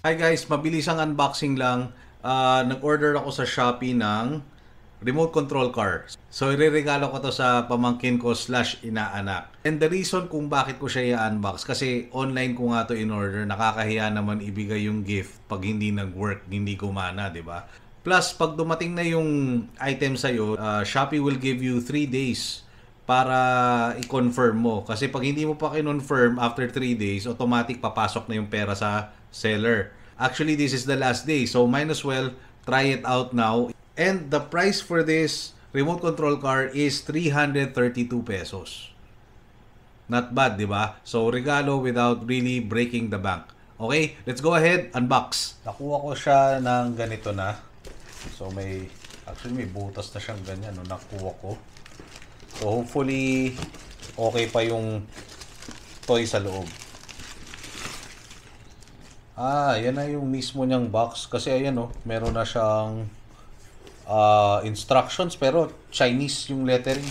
Hi guys, mabilisang unboxing lang. Nag-order ako sa Shopee ng remote control car. So, ireregalo ko to sa pamangkin ko / inaanak. And the reason kung bakit ko siya i-unbox, kasi online ko nga to in-order. Nakakahiya naman ibigay yung gift pag hindi nag-work, hindi gumana, di ba? Plus, pag dumating na yung item sa'yo, Shopee will give you 3 days para i-confirm mo. Kasi pag hindi mo pa kinonfirm after 3 days, automatic papasok na yung pera sa seller. Actually, this is the last day. So, might as well try it out now. And the price for this remote control car is 332 pesos. Not bad, di ba? So, regalo without really breaking the bank. Okay, let's go ahead, unbox. Nakuha ko siya ng ganito na. So, actually may butas na siyang ganyan, no? Nakuha ko. So hopefully okay pa yung toy sa loob. Yan na yung mismo niyang box. Kasi ayan meron na siyang instructions pero Chinese yung lettering.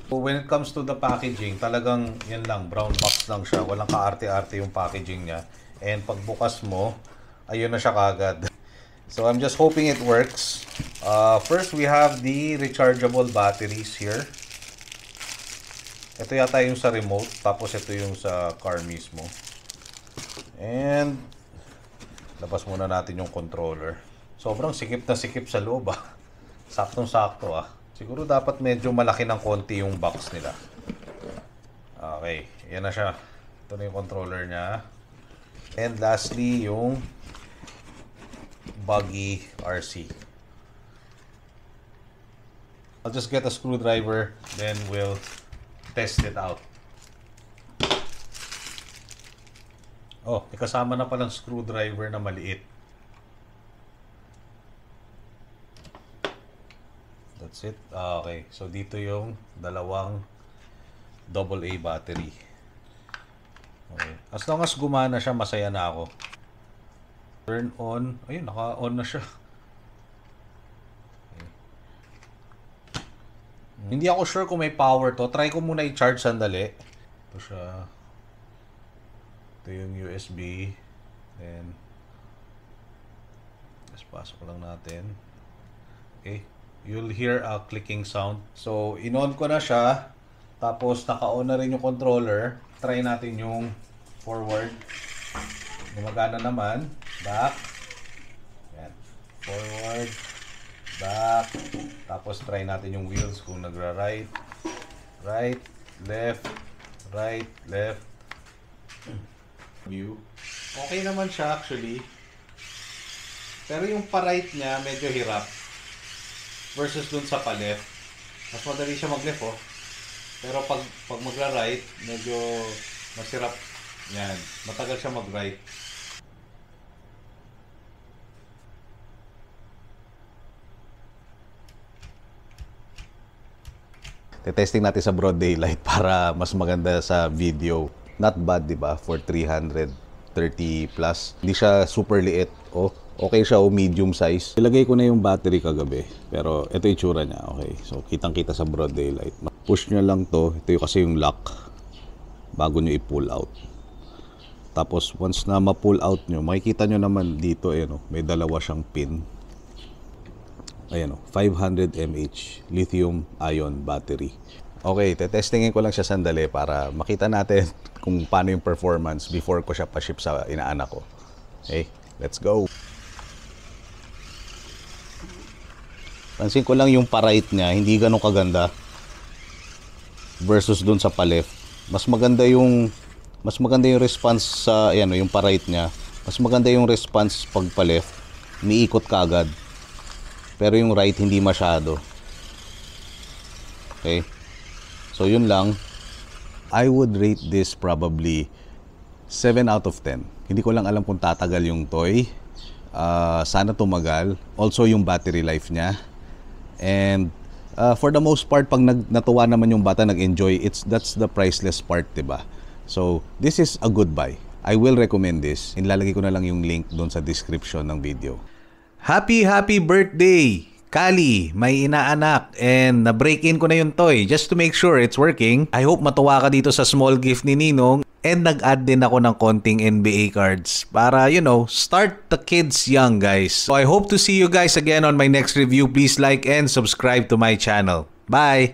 So when it comes to the packaging, talagang yan lang, brown box lang siya. Walang kaarte-arte yung packaging niya. And pagbukas mo, ayun na siya kagad. So I'm just hoping it works. First, we have the rechargeable batteries here. Ito yata yung sa remote, tapos ito yung sa car mismo. And labas muna natin yung controller. Sobrang sikip na sikip sa loob Saktong-sakto Siguro dapat medyo malaki ng konti yung box nila. Okay, yan na siya. Ito na yung controller niya. And lastly, yung Buggy RC. I'll just get a screwdriver, then we'll test it out. Oh, may kasama na palang screwdriver na maliit. That's it. Okay, so dito yung dalawang AA battery. Okay. As long as gumana siya, masaya na ako. Turn on. Ayun, naka-on na siya. Okay. Hindi ako sure kung may power to. Try ko muna i-charge sandali. Ito siya. Ito yung USB. Then, just pasok lang natin. Okay. You'll hear a clicking sound. So, in-on ko na siya. Tapos, naka-on na rin yung controller. Try natin yung forward. Gumagana naman. Back. Yan. Forward. Back. Tapos try natin yung wheels kung nagra-right. Right. Left. Right. Left. View. Okay naman siya actually. Pero yung pa-right niya medyo hirap. Versus dun sa pa-left. Mas madali siya mag-left Pero pag magra-right, medyo masirap. Yan. Matagal siya mag-right. Testing natin sa broad daylight para mas maganda sa video. Not bad, di ba? For 330 plus. Hindi siya super liit. Okay siya medium size. Ilagay ko na yung battery kagabi. Pero ito yung itsura niya. Okay. So, kitang-kita sa broad daylight. Push nyo lang to. Ito yung kasi yung lock. Bago nyo i-pull out. Tapos, once na ma-pull out nyo, makikita nyo naman dito, may dalawa siyang pin. Ayan 500 mAh lithium-ion battery. Okay, tetestingin ko lang siya sandali para makita natin kung paano yung performance before ko siya pa-ship sa inaanak ko. Okay, let's go. Pansin ko lang yung pa-right niya, hindi ganun kaganda versus dun sa pa-left. Mas maganda yung response sa yung pa-right niya. Mas maganda yung response pag pa-left, umiikot kaagad. Pero yung right hindi masyado. Okay. So yun lang. I would rate this probably 7 out of 10. Hindi ko lang alam kung tatagal yung toy. Sana tumagal. Also yung battery life niya. And for the most part, pag natuwa naman yung bata, nag-enjoy, that's the priceless part, diba? So this is a good buy. I will recommend this. Ilalagay ko na lang yung link doon sa description ng video. Happy birthday, Kali, may inaanak and na-break in ko na yung toy just to make sure it's working. I hope matuwa ka dito sa small gift ni Ninong. And nag-add din ako ng konting NBA cards para, start the kids young, guys. So I hope to see you guys again on my next review. Please like and subscribe to my channel. Bye!